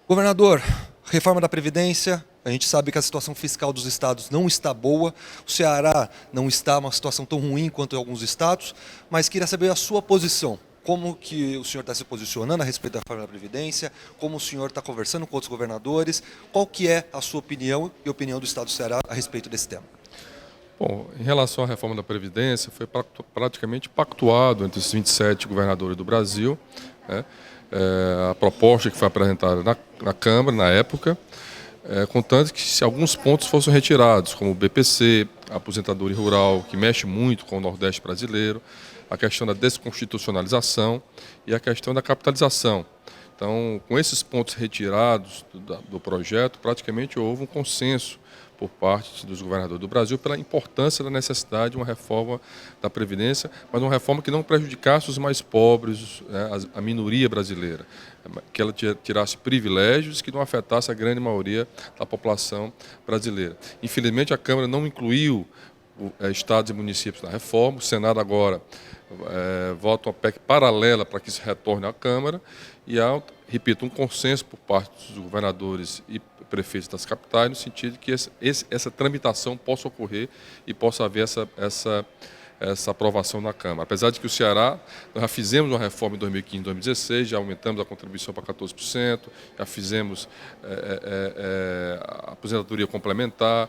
Governador, reforma da Previdência, a gente sabe que a situação fiscal dos estados não está boa, o Ceará não está numa situação tão ruim quanto em alguns estados, mas queria saber a sua posição. Como que o senhor está se posicionando a respeito da reforma da Previdência, como o senhor está conversando com outros governadores, qual que é a sua opinião e a opinião do estado do Ceará a respeito desse tema? Bom, em relação à reforma da Previdência, foi praticamente pactuado entre os 27 governadores do Brasil, né? A proposta que foi apresentada na Câmara, na época, contanto que se alguns pontos fossem retirados, como o BPC, a aposentadoria rural, que mexe muito com o Nordeste brasileiro, a questão da desconstitucionalização e a questão da capitalização. Então, com esses pontos retirados do projeto, praticamente houve um consenso por parte dos governadores do Brasil pela importância da necessidade de uma reforma da Previdência, mas uma reforma que não prejudicasse os mais pobres, né, a minoria brasileira, que ela tirasse privilégios que não afetasse a grande maioria da população brasileira. Infelizmente, a Câmara não incluiu estados e municípios na reforma. O Senado agora vota uma PEC paralela para que isso retorne à Câmara e há, repito, um consenso por parte dos governadores e prefeitos das capitais no sentido de que essa tramitação possa ocorrer e possa haver essa aprovação na Câmara. Apesar de que o Ceará, nós já fizemos uma reforma em 2015 e 2016, já aumentamos a contribuição para 14%, já fizemos a aposentadoria complementar,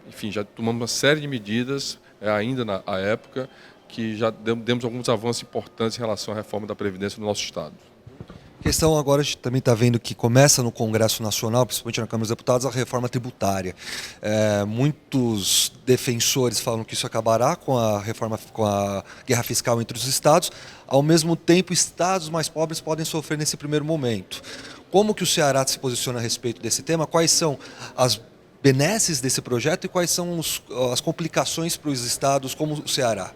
enfim, já tomamos uma série de medidas ainda na época que já demos alguns avanços importantes em relação à reforma da Previdência no nosso Estado. A questão agora, a gente também está vendo que começa no Congresso Nacional, principalmente na Câmara dos Deputados, a reforma tributária. Muitos defensores falam que isso acabará com a reforma, com a guerra fiscal entre os estados. Ao mesmo tempo, estados mais pobres podem sofrer nesse primeiro momento. Como que o Ceará se posiciona a respeito desse tema? Quais são as benesses desse projeto e quais são as complicações para os estados como o Ceará?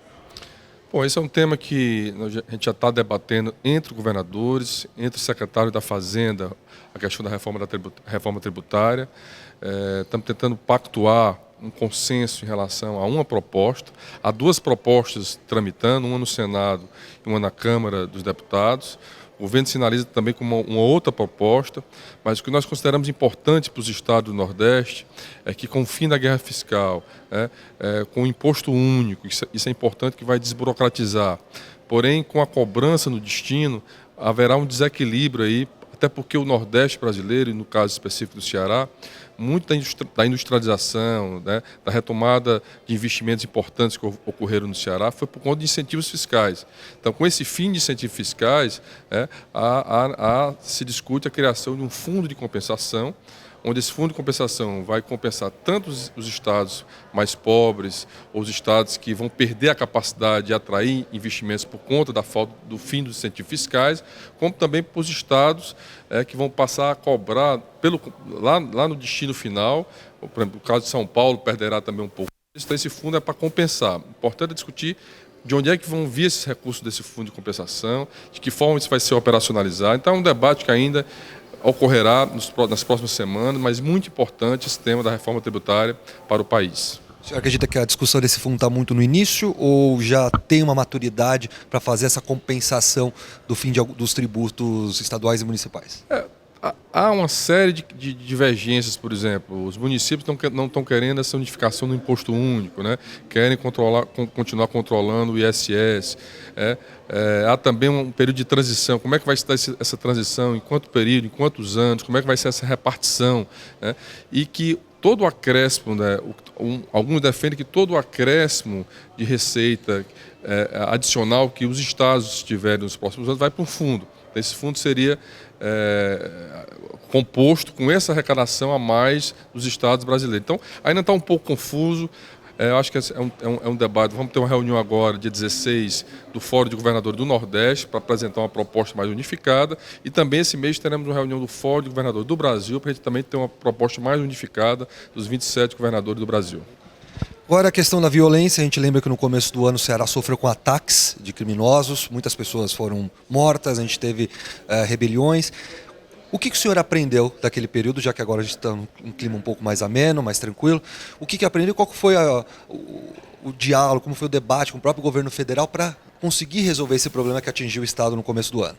Bom, esse é um tema que a gente já está debatendo entre governadores, entre o secretário da Fazenda, a questão da reforma tributária. Estamos tentando pactuar um consenso em relação a uma proposta. Há duas propostas tramitando, uma no Senado e uma na Câmara dos Deputados. O governo sinaliza também com uma outra proposta, mas o que nós consideramos importante para os estados do Nordeste é que, com o fim da guerra fiscal, com o imposto único, isso é importante, que vai desburocratizar, porém, com a cobrança no destino, haverá um desequilíbrio aí, até porque o Nordeste brasileiro, e no caso específico do Ceará, muito da industrialização, né, da retomada de investimentos importantes que ocorreram no Ceará foi por conta de incentivos fiscais. Então, com esse fim de incentivos fiscais, se discute a criação de um fundo de compensação, onde esse fundo de compensação vai compensar tanto os estados mais pobres, ou os estados que vão perder a capacidade de atrair investimentos por conta da falta do fim dos incentivos fiscais, como também para os estados que vão passar a cobrar lá no destino final. Por exemplo, o caso de São Paulo perderá também um pouco. Então, esse fundo é para compensar. O importante é discutir de onde é que vão vir esses recursos desse fundo de compensação, de que forma isso vai ser operacionalizado. Então, é um debate que ainda ocorrerá nas próximas semanas, mas muito importante esse tema da reforma tributária para o país. O senhor acredita que a discussão desse fundo está muito no início ou já tem uma maturidade para fazer essa compensação do fim dos tributos estaduais e municipais? Há uma série de divergências, por exemplo, os municípios não estão querendo essa unificação do imposto único, né? Querem continuar controlando o ISS. Há também um período de transição. Como é que vai se dar essa transição? Em quanto período? Em quantos anos? Como é que vai ser essa repartição? Né? E que todo o acréscimo, né, alguns defendem que todo o acréscimo de receita adicional que os estados tiverem nos próximos anos vai para um fundo. Esse fundo seria composto com essa arrecadação a mais dos estados brasileiros. Então, ainda está um pouco confuso. Eu acho que é um debate. Vamos ter uma reunião agora, dia 16, do Fórum de Governadores do Nordeste, para apresentar uma proposta mais unificada. E também esse mês teremos uma reunião do Fórum de Governadores do Brasil, para a gente também ter uma proposta mais unificada dos 27 governadores do Brasil. Agora a questão da violência, a gente lembra que no começo do ano o Ceará sofreu com ataques de criminosos, muitas pessoas foram mortas, a gente teve rebeliões. O que o senhor aprendeu daquele período, já que agora a gente está num clima um pouco mais ameno, mais tranquilo? O que aprendeu e qual foi o diálogo, como foi o debate com o próprio governo federal para conseguir resolver esse problema que atingiu o Estado no começo do ano?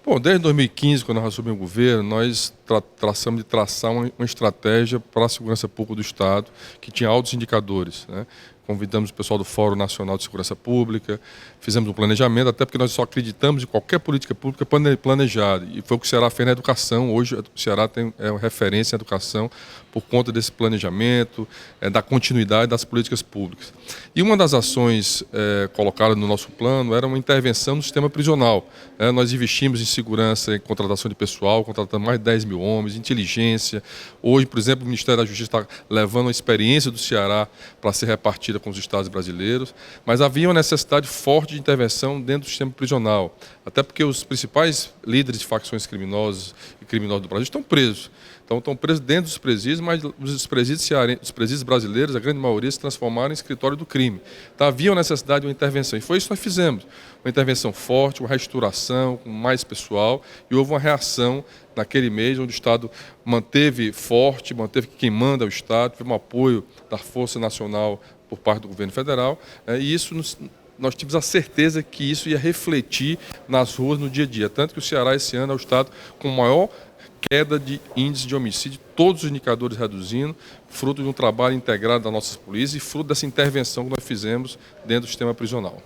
Bom, desde 2015, quando nós assumimos o governo, nós traçamos de traçar uma estratégia para a segurança pública do Estado, que tinha altos indicadores, né? Convidamos o pessoal do Fórum Nacional de Segurança Pública, fizemos um planejamento, até porque nós só acreditamos em qualquer política pública planejada. E foi o que o Ceará fez na educação. Hoje o Ceará é uma referência em educação por conta desse planejamento, da continuidade das políticas públicas. E uma das ações colocadas no nosso plano era uma intervenção no sistema prisional. Nós investimos em segurança, em contratação de pessoal, contratando mais de 10 mil homens, inteligência. Hoje, por exemplo, o Ministério da Justiça está levando a experiência do Ceará para ser repartida com os estados brasileiros, mas havia uma necessidade forte de intervenção dentro do sistema prisional, até porque os principais líderes de facções criminosas e criminosos do Brasil estão presos. Então, estão presos dentro dos presídios, mas os presídios brasileiros, a grande maioria, se transformaram em escritório do crime. Então, havia uma necessidade de uma intervenção. E foi isso que nós fizemos. Uma intervenção forte, uma reestruturação, com mais pessoal, e houve uma reação naquele mês, onde o Estado manteve forte, manteve que quem manda é o Estado, teve um apoio da Força Nacional por parte do governo federal, e isso nós tivemos a certeza que isso ia refletir nas ruas no dia a dia. Tanto que o Ceará, esse ano, é o Estado com maior queda de índice de homicídio, todos os indicadores reduzindo, fruto de um trabalho integrado das nossas polícias e fruto dessa intervenção que nós fizemos dentro do sistema prisional.